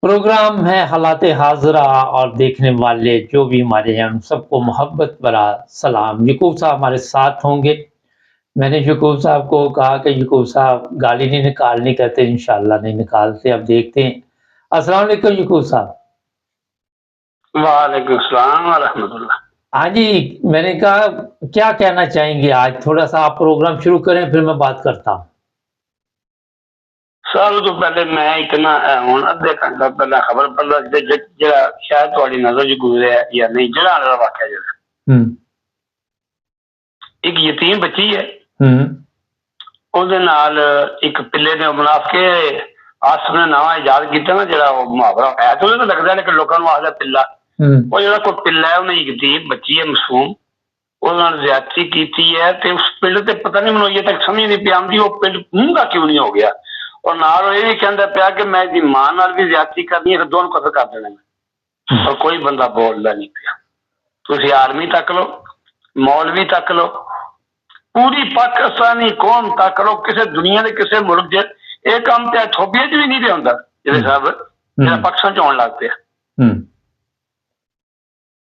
Programme है हालात हाजरा और देखने वाले जो भी हमारे हैं उन सबको मोहब्बत भरा सलाम। यकूब साहब हमारे साथ होंगे। मैंने यकूब साहब को कहा कि यकूब साहब गाली नहीं निकालनी, कहते इंशाल्लाह नहीं निकालते। अब देखते हैं। अस्सलाम वालेकुम यकूब साहब। वालेकुम सलाम व रहमतुल्लाह। हाँ जी, मैंने कहा क्या कहना चाहेंगे आज? थोड़ा सा आप प्रोग्राम शुरू करें फिर मैं बात करता हूँ। साल तो पहले मैं इतना हूँ अद्धे घंटा पहले खबर पढ़ा जरा शायद थोड़ी नजर च गुजरिया या नहीं जड़ा वाला वाकया जरा एक यतीम बच्ची है ਉਹਦੇ ਨਾਲ ਇੱਕ ਪਿੱਲੇ ਨੇ ਮਨਾਫ ਕੇ ਆਸਮ ਨੇ ਨਵਾਂ ਇਜਾਦ ਕੀਤਾ ਨਾ ਜਿਹੜਾ ਉਹ ਮੁਹਾਵਰਾ ਹੈ ਤਾਂ ਉਹਨੂੰ ਲੱਗਦਾ ਲੇਕਿਨ ਲੋਕਾਂ ਨੂੰ ਆਖਦਾ ਪਿੱਲਾ ਉਹ ਜਿਹੜਾ ਕੋਈ ਪਿੱਲਾ ਹੈ ਉਹਨੇ ਯਤੀਮ ਬੱਚੀ ਹੈ ਮਾਸੂਮ ਉਹਦੇ ਨਾਲ ਜ਼ਿਆਦਤੀ ਕੀਤੀ ਹੈ ਤੇ ਉਸ ਪਿੰਡ ਤੇ ਪਤਾ ਨਹੀਂ ਮੈਨੂੰ ਅਜੇ ਤੱਕ ਸਮਝ ਨਹੀਂ ਪਈ ਆਉਂਦੀ ਉਹ ਪਿੰਡ ਮੂੰਗਾ ਕਿਉਂ ਨਹੀਂ ਹੋ ਗਿਆ ਔਰ ਨਾਲ ਇਹ ਵੀ ਕਹਿੰਦਾ ਪਿਆ ਕਿ ਮੈਂ ਇਹਦੀ ਮਾਂ ਨਾਲ ਵੀ ਜ਼ਿਆਦਤੀ ਕਰਨੀ ਹੈ ਦੋਨੋਂ ਕਤਲ ਕਰ ਦੇਣਾ ਔਰ ਕੋਈ ਬੰਦਾ ਬੋਲਦਾ ਨਹੀਂ ਪਿਆ। ਤੁਸੀਂ ਆਰਮੀ ਤੱਕ ਲਓ ਮੌਲਵੀ ਤੱਕ ਲਓ पूरी पाकिस्तानी कौम तक लो किसी दुनिया के किसी मुल्क च यह काम तो थोबिया च भी नहीं पे होंदा जिहड़े साहब जिहड़ा पाकिस्तान च आउण लग पिया।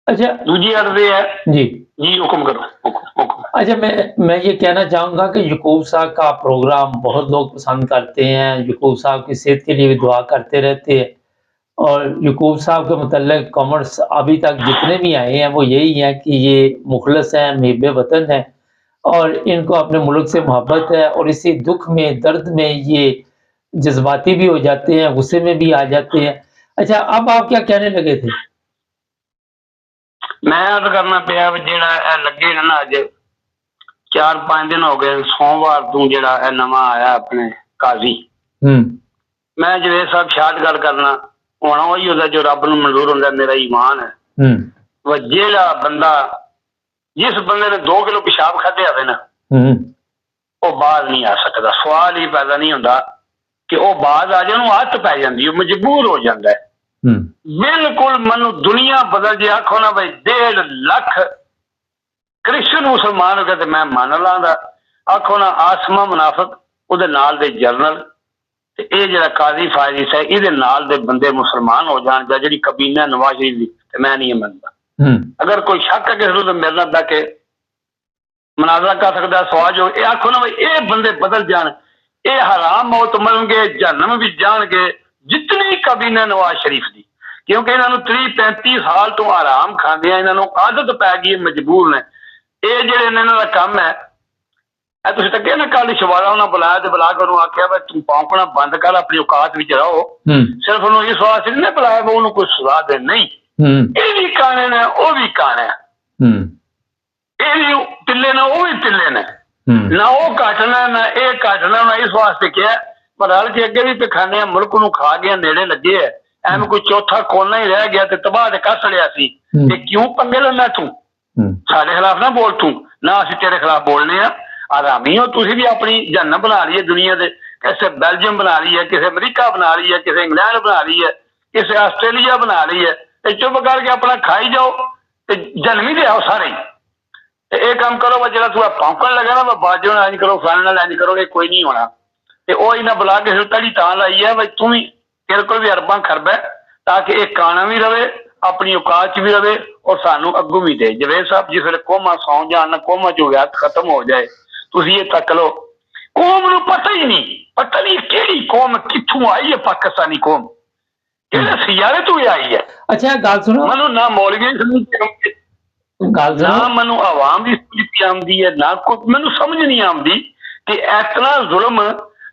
अच्छा दूजी अर्ज है जी जी हुक्म करो हुक्म। अच्छा मैं ये कहना चाहूँगा कि यकूब साहब का प्रोग्राम बहुत लोग पसंद करते हैं। यकूब साहब की सेहत के लिए भी दुआ करते रहते हैं और यकूब साहब के मतलब कमेंट्स अभी तक जितने भी आए हैं वो यही हैं कि ये मुखलस हैं, मुहिब वतन है और इनको अपने मुल्क से मोहब्बत है और इसी दुख में दर्द में ये जज्बाती भी हो जाते हैं, गुस्से में भी आ जाते हैं। अच्छा अब आप क्या कहने लगे थे? मैं अर्ज करना पिया जेड़ा लगे ना अज 4-5 दिन हो गए सोमवार तू जेड़ा नवा आया अपने काजी मैं जवेद साहब शायद गल करना होना वही होता जो रब नूं मंजूर होंदा मेरा ईमान है वो जेड़ा बंदा जिस बंदे ने 2 किलो पेशाब खाधे होवे ना वो बाहर नहीं आ सकता। सवाल ही पैदा नहीं होता कि वो बाहर आ जाए आदत पै जाती है मजबूर हो जाता है। बिल्कुल मनु दुनिया बदल जाए आखो ना भाई 1.5 लाख क्रिश्चियन मुसलमान हो गए तो मैं मन लांदा आखो ना आसमा मुनाफिक उहदे नाल दे जरनल ते ये जिहड़ा काजी फाजिस है इहदे नाल दे बंदे मुसलमान हो जाण जां जिहड़ी कबीना नवाज शरीफ दी ते मैं नहीं मनदा। अगर कोई शक है किसी तो मेरे नाल बैठ के मनाजरा कर सकता सवाल जो ये आखो ना भाई ये बंदे बदल जान ये हराम मौत मरनगे जहन्नम भी जाणगे जितनी कबीना नवाज शरीफ दी क्योंकि इन्होंने 30-35 साल तो आराम खांदे इन्होंने आदत पै गई मजबूर ने ये जेडे इन्हों का काम है तुम तके ना कल शवाला उन्हें बुलाया तो बुला के उन्होंने आख्या भाई तू भौंकना बंद कर अपनी औकात में रहो सिर्फ उन्होंने इस वास्ते नहीं बुलाया वो उन्होंने कोई सजा दे नहीं ये भी काने ने वो भी काने ये भी पिल्ले ने वो भी पिल्ले ने ना वो काटना ना ये काटना ना इस वास्ते क्या पर हल के अगे भी पखाने मुल्क नूं खा गया नेड़े लगे है एवं कोई चौथा कोना ही रह गया तो तबाह कर सड़िया सी क्यों पंगे लेना तू साढ़े खिलाफ ना बोल तू ना असीं तेरे खिलाफ बोलने आरामी हो तुसीं भी अपनी जहन्नम बना ली है दुनिया दे किसे बेल्जियम बना ली है किसे अमरीका बना ली है किसे इंग्लैंड बना ली है किसे आस्ट्रेलिया बना ली है चुप करके अपना खाई जाओ जन्म ही लियाओ सारे ये काम करो जो तू भौंकन लगा ना बाजो इंज करो फलाने इंज करो ये कोई नहीं होना तो वह इन्हें बुला के तड़ी तां लाई है भाई तू भी तेरे को भी अरबा खरब है ताकि एक काना भी रहे अपनी औकात भी रहे और सानू अगू भी दे। जवेद साहब जिस वे कोमा सौ जान कोमा जो गया खत्म हो जाए तुम ये तक लो कौम नूं पता ही नहीं पता नहीं केड़ी कौम कित्थों आई है पाकिस्तानी कौम सियारे तू आई है। अच्छा गल सुनो मनु ना मौलवी ना मनु आवाम भी समझ आती है ना कोई मैनू समझ नहीं आती कि इतना जुल्म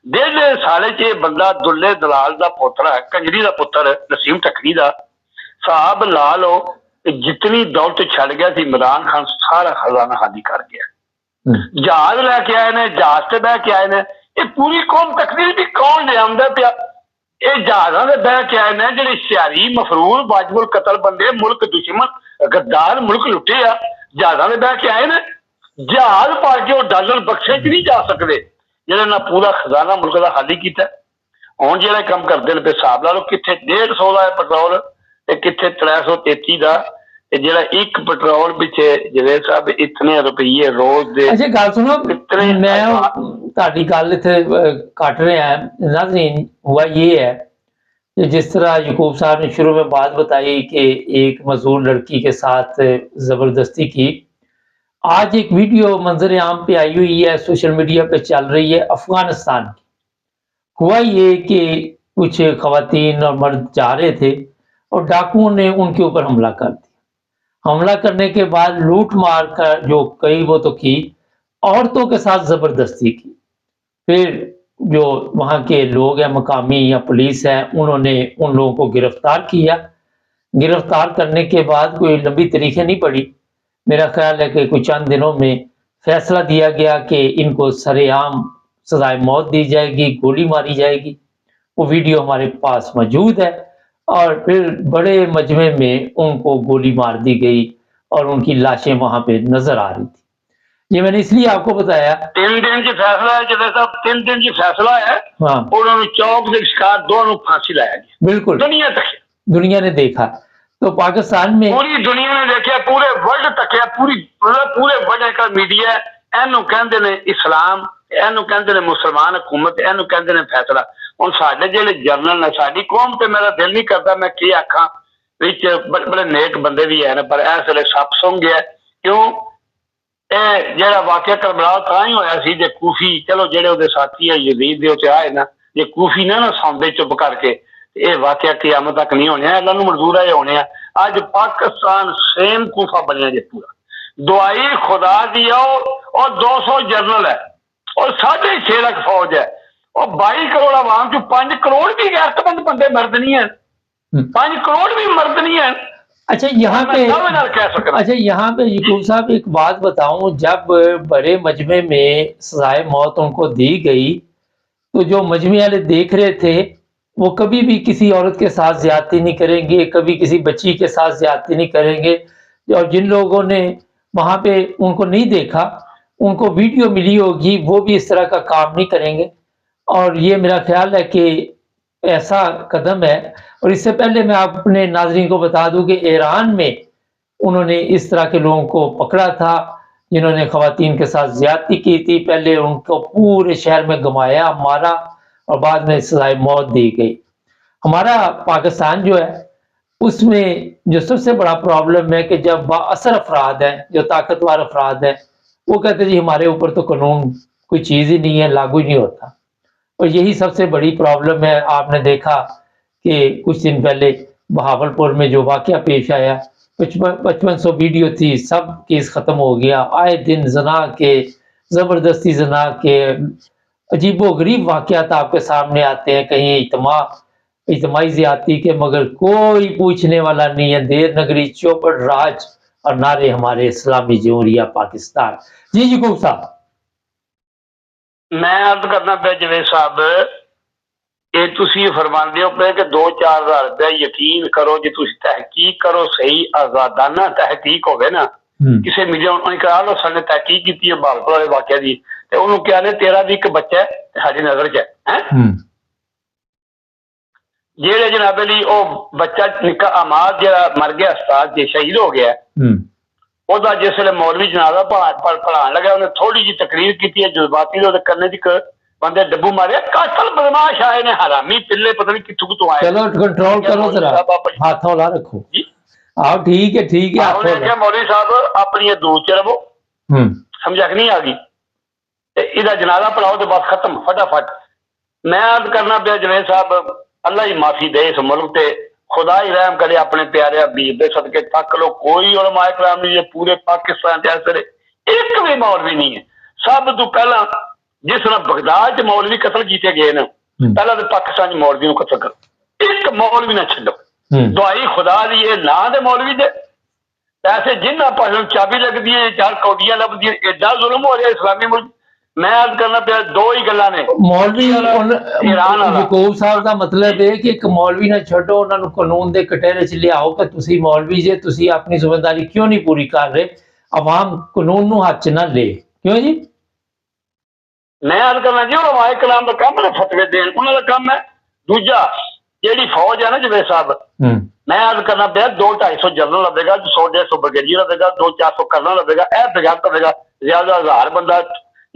1.5 साल च बंदा दुल्ले दलाल का पुत्र है कंजरी का पुत्र नसीम टकरी का साहब ला लो जितनी दौलत छड़ गया सी इमरान खान सारा खजाना खाली कर गया जहाज लैके आए ने जहाज से बह के आए ने ये पूरी कौम तकरीर भी कौन ले आंदा पिया ये जहाजा से बह के आए ने जेडे सियारी मफरूर वाजिबुल कतल बंदे मुल्क दुश्मन गद्दार मुल्क लुटे आ जहाजा से बह के आए ने जहाज पा के डॉलर बख्शे च नहीं जा सकते जेडे ना पूरा खजाना मुल्क का खाली किया हुण जेडे काम करते पे हिसाब ला लो कितने 150 का पेट्रोल कितने 333 का जेड़ा एक पेट्रोल पिछे जवेद साहब इतने रुपये रोज दे। अच्छा गल सुनो मैं ताड़ी गल इत्थे कट रहा नाज़रीन हुआ ये है जिस तरह यकूब साहब ने शुरू में बात बताई कि एक मजदूर लड़की के साथ ज़बरदस्ती की, आज एक वीडियो मंजर आम पे आई हुई है, सोशल मीडिया पे चल रही है अफगानिस्तान की। हुआ ये कि कुछ खवातीन और मर्द जा रहे थे और डाकुओं ने उनके ऊपर हमला कर दिया। हमला करने के बाद लूट मार कर जो कई वो तो की, औरतों के साथ ज़बरदस्ती की। फिर जो वहाँ के लोग हैं, मकामी या पुलिस है, उन्होंने उन लोगों को गिरफ्तार किया। गिरफ्तार करने के बाद कोई लंबी तारीखें नहीं पड़ी, मेरा ख्याल है कि कुछ चंद दिनों में फैसला दिया गया कि इनको सरेआम सजाए मौत दी जाएगी, गोली मारी जाएगी। वो वीडियो हमारे पास मौजूद है और फिर बड़े मजमे में उनको गोली मार दी गई और उनकी लाशें वहां पे नजर आ रही थी। ये मैंने इसलिए आपको बताया। 3 दिन की फैसला है जब साहब, 3 दिन की फैसला है। हाँ, उन्होंने चौक के शिकार दोनों फांसी लाया गया। बिल्कुल, दुनिया ने देखा। तो पाकिस्तान में पूरी दुनिया ने देखा, पूरे वर्ल्ड तक पूरे वर्ल्ड का मीडिया एनू कहते ने इस्लाम, एनू कहते ने मुसलमान हुकूमत, एनू कहते ने फैसला। ਹੁਣ ਸਾਡੇ ਜਿਹੜੇ ਜਰਨਲ ਨੇ, ਸਾਡੀ ਕੌਮ ਤੇ ਮੇਰਾ ਦਿਲ ਨਹੀਂ ਕਰਦਾ ਮੈਂ ਕੀ ਆਖਾਂ, ਵਿੱਚ ਬੜੇ ਨੇਕ ਬੰਦੇ ਵੀ ਹਨ, ਪਰ ਇਸ ਵੇਲੇ ਸੱਪ ਸੁੰਘ ਗਿਆ। ਕਿਉਂ? ਇਹ ਜਿਹੜਾ ਵਾਕਿਆ ਕਰਬਲਾ ਤਾਂ ਹੀ ਹੋਇਆ ਸੀ ਜੇ ਕੂਫੀ, ਚਲੋ ਜਿਹੜੇ ਉਹਦੇ ਸਾਥੀ ਹੈ ਯਜ਼ੀਦ ਦੇ ਉੱਤੇ ਆਏ ਨਾ, ਜੇ ਕੂਫੀ ਨਾ ਸੌਂਦੇ ਚੁੱਪ ਕਰਕੇ, ਇਹ ਵਾਕਿਆ ਕਿਆਮਤ ਤੱਕ ਨਹੀਂ ਹੋਣਾ, ਇਹਨਾਂ ਨੂੰ ਮਨਜ਼ੂਰ ਹੈ ਹੋਣੇ ਆ। ਅੱਜ ਪਾਕਿਸਤਾਨ ਸੇਮ ਕੂਫਾ ਬਣਿਆ ਜੇ ਪੂਰਾ। ਦੁਆਈ ਖੁਦਾ ਦੀ और 200 ਜਰਨਲ ਹੈ और 6.5 ਲੱਖ फौज है और 22 करोड़ आवाम चो 5 करोड़ भी गैरतमंद बंदे मर्द नहीं है, 5 करोड़ भी मर्द नहीं है। अच्छा यहाँ पे यकूब साहब एक बात बताऊं, जब बड़े मजमे में सजाए मौत उनको दी गई तो जो मजमे वाले देख रहे थे वो कभी भी किसी औरत के साथ ज्यादती नहीं करेंगे, कभी किसी बच्ची के साथ ज्यादती नहीं करेंगे। और जिन लोगों ने वहां पे उनको नहीं देखा, उनको वीडियो मिली होगी, वो भी इस तरह का काम नहीं करेंगे। और ये मेरा ख्याल है कि ऐसा कदम है। और इससे पहले मैं अपने नाज़रीन को बता दूं कि ईरान में उन्होंने इस तरह के लोगों को पकड़ा था जिन्होंने ख़वातीन के साथ ज़्यादती की थी। पहले उनको पूरे शहर में घुमाया, मारा और बाद में सज़ाए मौत दी गई। हमारा पाकिस्तान जो है उसमें जो सबसे बड़ा प्रॉब्लम है कि जब बाअसर अफराद हैं, जो ताकतवर अफराद हैं, वो कहते जी हमारे ऊपर तो कानून कोई चीज़ ही नहीं है, लागू ही नहीं होता। और यही सबसे बड़ी प्रॉब्लम है। आपने देखा कि कुछ दिन पहले बहावलपुर में जो वाक़या पेश आया, 5500 वीडियो थी, सब केस ख़त्म हो गया। आए दिन जना के, ज़बरदस्ती जना के अजीबो गरीब वाक़यात आपके सामने आते हैं, कहीं इज्तिमाई ज़्यादती के, मगर कोई पूछने वाला नहीं है। देर नगरी चौपड़ राज और नारे हमारे इस्लामी जमहूरिया पाकिस्तान। जी यकूब साहब, मैं अर्ज करना पे जवेद साहब, ये तुसी फरमाते हो पे कि 2-4 हज़ार रुपया यकीन करो, जो तुसी तहकीक करो, सही आजादाना तहकीक होवे ना, किसी मीडिया उन्होंने कहा लो साने तहकीक की है बहावलपुर वाले वाकया दी, ते उन्होंने क्या ने 13 दी एक बच्चा है साडी नजर च है जेड़े जनाबे ली ओ बच्चा निक्का अमाद जेड़ा मर गया अस्पताल च शहीद हो गया, ਉਹਦਾ ਜਿਸ ਵੇਲੇ ਮੌਲਵੀ ਜਨਾਜ਼ਾ ਪੜਾਉਣ ਲੱਗਾ, ਉਹਨੇ ਥੋੜੀ ਜੀ ਤਕਰੀਰ ਕੀਤੀ ਹੈ ਜਜ਼ਬਾਤੀ, ਉਹਦੇ ਕੰਨੇ 'ਚ ਇੱਕ ਬੰਦੇ ਡੱਬੂ ਮਾਰਿਆ। ਕਾਤਲ ਬਦਮਾਸ਼ ਆਏ ਨੇ, ਹਰਾਮੀ ਪਿੱਲੇ, ਪਤਾ ਨਹੀਂ ਕਿੱਥੋਂ ਆਏ। ਚਲੋ ਕੰਟਰੋਲ ਕਰੋ ਜ਼ਰਾ, ਹੱਥ ਹੌਲਾ ਰੱਖੋ ਜੀ। ਆਹ ਠੀਕ ਹੈ ਉਹਨੇ ਕਿਹਾ ਮੌਲਵੀ ਸਾਹਿਬ ਆਪਣੀ ਦੂਰ ਚ ਰਵੋ, ਸਮਝਾ ਨਹੀਂ ਆ ਗਈ, ਤੇ ਇਹਦਾ ਜਨਾਜ਼ਾ ਪੜਾਓ ਤੇ ਬਸ ਖਤਮ ਫਟਾਫਟ। मैं अर्ज करना पिया जवेद साहब, अल्लाह ही माफी दे इस मुल्क ते, खुदा ही रहम करे अपने प्यारे हबीब दे सदके। तक लो कोई उलमाए कराम नहीं है पूरे पाकिस्तान च, ऐसे एक भी मौलवी नहीं है। सब तो पहला जिस तरह बगदाद च मौलवी कतल किए गए ना, पहला तो पाकिस्तान च मौलवी कतल करो, एक मौलवी ना छो। दुआई खुदा दी ये ना दे मौलवी दे पैसे जिन्ना पास चाबी लगती है, 4 कौडियां लभदियां, एडा जुल्म हो रहा इस्लामी मुल्क। मैं अर्ज करना पिया दो ही गल्लां ने। मौलवी यकूब साहब का मतलब है कि एक मौलवी ना छड्डो, उन्होंने कानून के कटहरे च लियाओ कि तुसी मौलवी जे, तुसी अपनी जिम्मेदारी क्यों नहीं पूरी कर रहे, अवाम कानून नूं हाथ च ना ले, क्यों जी? मैं अर्ज करना जी उलमाए कलाम का काम है फतवे देन, उन्होंने काम है। दूजा जेडी फौज है ना जवेद साहब, मैं अर्ज करना पिया 200-250 जनरल लवेगा, 100-150 ब्रिगेडियर लवेगा, 200-400 कर्नल लवेगा, यह ब्रिगेड लवेगा, ज्यादा 1000 बंदा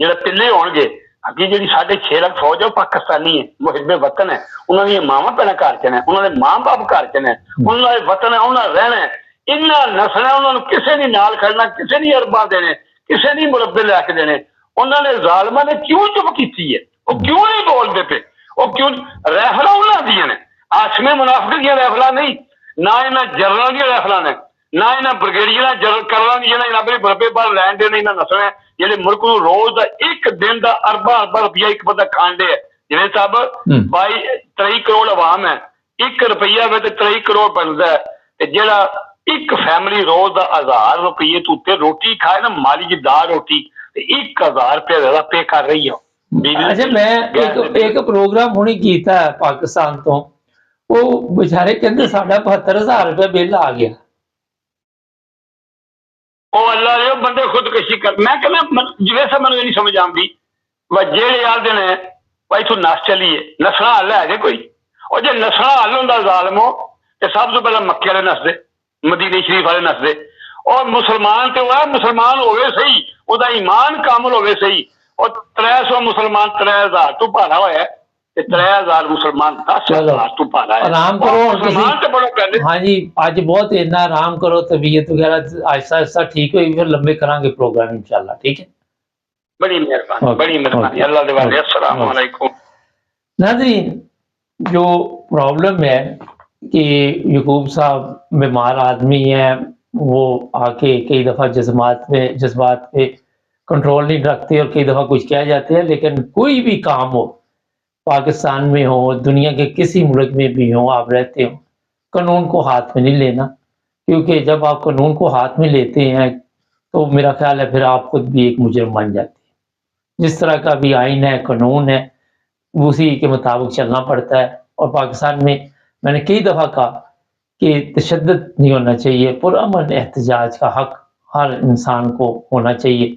ਜਿਹੜੇ ਪਿੱਲੇ ਹੋਣਗੇ ਅੱਗੇ ਜਿਹੜੀ 6.5 ਲੱਖ ਫੌਜ ਹੈ ਉਹ ਪਾਕਿਸਤਾਨੀ ਹੈ, ਮੁਹਿੱਬੇ ਵਤਨ ਹੈ, ਉਹਨਾਂ ਦੀਆਂ ਮਾਵਾਂ ਭੈਣਾਂ ਘਰ ਚ ਨੇ, ਉਹਨਾਂ ਦੇ ਮਾਂ ਬਾਪ ਘਰ ਚ ਨੇ, ਉਹਨਾਂ ਦਾ ਵਤਨ ਹੈ, ਉਹਨਾਂ ਰਹਿਣਾ ਹੈ, ਇਹਨਾਂ ਨਸਲਾਂ, ਉਹਨਾਂ ਨੂੰ ਕਿਸੇ ਦੀ ਨਾਲ ਖੜਨਾ, ਕਿਸੇ ਦੀ ਅਰਬਾਂ ਦੇਣੇ, ਕਿਸੇ ਦੀ ਮੁਰੱਬੇ ਲੈ ਕੇ ਦੇਣੇ। ਉਹਨਾਂ ਨੇ ਜ਼ਾਲਮਾਂ ਨੇ ਕਿਉਂ ਚੁੱਪ ਕੀਤੀ ਹੈ? ਉਹ ਕਿਉਂ ਨਹੀਂ ਬੋਲਦੇ ਪਏ? ਉਹ ਕਿਉਂ? ਰਾਈਫਲਾਂ ਉਹਨਾਂ ਦੀਆਂ ਨੇ, ਆਸ਼ਮੇ ਮੁਨਾਫਿਕ ਦੀਆਂ ਰਾਈਫਲਾਂ ਨਹੀਂ, ਨਾ ਇਹਨਾਂ ਜਨਰਲਾਂ ਦੀਆਂ ਰਾਈਫਲਾਂ ਨੇ, ਨਾ ਇਹਨਾਂ ਬ੍ਰਿਗੇਡੀਅਰਾਂ ਕਰਲਾਂ ਦੀਆਂ, ਜਿਹਨਾਂ ਆਪਣੇ ਮੁਰੱਬੇ ਬਾਹਰ ਲੈਣ ਦੇ ਨੇ। ਇਹਨਾਂ ਨਸਲਾਂ ਜਿਹੜੇ ਮੁਲਕ ਨੂੰ ਰੋਜ਼ ਦਾ ਇੱਕ ਦਿਨ ਦਾ ਅਰਬਾਂ ਰੁਪਇਆ ਇੱਕ ਬੰਦਾ ਖਾਂਦੇ ਹੈ। ਜਿਵੇਂ ਸਾਹਿਬ 23 ਕਰੋੜ ਆਵਾਮ ਹੈ, 1 ਰੁਪਈਆ ਵਿੱਚ 23 ਕਰੋੜ ਬਣਦਾ ਹੈ, ਤੇ ਜਿਹੜਾ ਇੱਕ ਫੈਮਿਲੀ ਰੋਜ਼ ਦਾ 1000 ਰੁਪਏ ਤੋਂ ਉੱਤੇ ਰੋਟੀ ਖਾਏ ਨਾ, ਮਾਲੀ ਜੀ ਦਾਲ ਰੋਟੀ, ਤੇ 1000 ਰੁਪਏ ਦਾ ਪੇ ਕਰ ਰਹੀ ਹੈ। ਅੱਛਾ, ਮੈਂ ਇੱਕ ਪ੍ਰੋਗਰਾਮ ਹੁਣੀ ਕੀਤਾ ਪਾਕਿਸਤਾਨ ਤੋਂ, ਉਹ ਵਿਚਾਰੇ ਕਹਿੰਦੇ ਸਾਡਾ 75000 ਰੁਪਏ ਬਿੱਲ ਆ ਗਿਆ। ਉਹ ਅੱਲਾ ਦੇ ਬੰਦੇ ਖੁਦਕਸ਼ੀ ਕਰ। ਮੈਂ ਕਹਿੰਦਾ ਜਿਵੇਂ ਸਭ ਮੈਨੂੰ ਨਹੀਂ ਸਮਝ ਆਉਂਦੀ, ਜਿਹੜੇ ਆਖਦੇ ਨੇ ਭਾਈ ਤੂੰ ਨਸ ਚਲੀਏ, ਨਸਣਾ ਹੱਲ ਹੈ ਜੇ ਕੋਈ? ਉਹ ਜੇ ਨਸਣਾ ਹੱਲ ਹੁੰਦਾ ਜ਼ਾਲਮੋ, ਤੇ ਸਭ ਤੋਂ ਪਹਿਲਾਂ ਮੱਕੇ ਵਾਲੇ ਨਸਦੇ, ਮਦੀਨੇ ਸ਼ਰੀਫ ਵਾਲੇ ਨਸਦੇ। ਔਰ ਮੁਸਲਮਾਨ ਤੇ ਉਹ ਮੁਸਲਮਾਨ ਹੋਵੇ ਸਹੀ, ਉਹਦਾ ਈਮਾਨ ਕਾਮਲ ਹੋਵੇ ਸਹੀ। ਉਹ 300 ਮੁਸਲਮਾਨ 3000 ਤੋਂ ਭਾਰਾ ਹੋਇਆ, ਤੇ 3000 ਮੁਸਲਮਾਨ 10,000 ਤੋਂ ਭਾਰਾ ਹੈ। ਆਰਾਮ ਕਰੋ ਮੁਸਲਮਾਨ ਤੇ ਬੜਾ ਕਹਿੰਦੇ। हाँ जी, आज बहुत इतना आराम करो, तबीयत वगैरह आहिस्ता आहिस्ता ठीक होगी, फिर लंबे करांगे प्रोग्राम इंशाल्लाह। ठीक है, बड़ी मेहरबानी, बड़ी मेहरबानी, अल्लाह दे वाले। अस्सलाम वालेकुम। नाज़रीन, जो प्रॉब्लम है कि यकूब साहब बीमार आदमी है, वो आके कई दफ़ा जज्बात पे कंट्रोल नहीं रखते और कई दफ़ा कुछ कह जाते हैं। लेकिन कोई भी काम हो, पाकिस्तान में हो, दुनिया के किसी मुल्क में भी हो, आप रहते हो, कानून को हाथ में नहीं लेना, क्योंकि जब आप कानून को हाथ में लेते हैं तो मेरा ख्याल है फिर आप खुद भी एक मुजरिम बन जाते हैं। जिस तरह का भी आइन है, कानून है, उसी के मुताबिक चलना पड़ता है। और पाकिस्तान में मैंने कई दफ़ा कहा कि तशद्दुद नहीं होना चाहिए, पुरअमन एहतजाज का हक हर इंसान को होना चाहिए,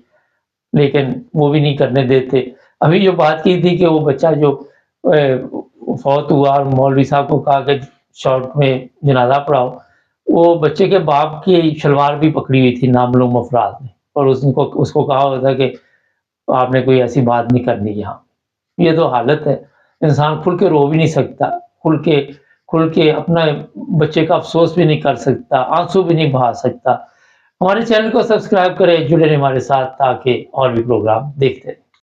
लेकिन वो भी नहीं करने देते। अभी जो बात की थी कि वो बच्चा जो फौत हुआ और मौलवी साहब को कहा कि शॉर्ट में जनाजा पढ़ाओ, वो बच्चे के बाप की शलवार भी पकड़ी हुई थी नामालूम अफराद ने, और उसको कहा हुआ था कि आपने कोई ऐसी बात नहीं करनी यहाँ। ये तो हालत है, इंसान खुल के रो भी नहीं सकता, खुल के अपना बच्चे का अफसोस भी नहीं कर सकता, आंसू भी नहीं बहा सकता। हमारे चैनल को सब्सक्राइब करें, जुड़े रहें हमारे साथ, ताकि और भी प्रोग्राम देखते रहें।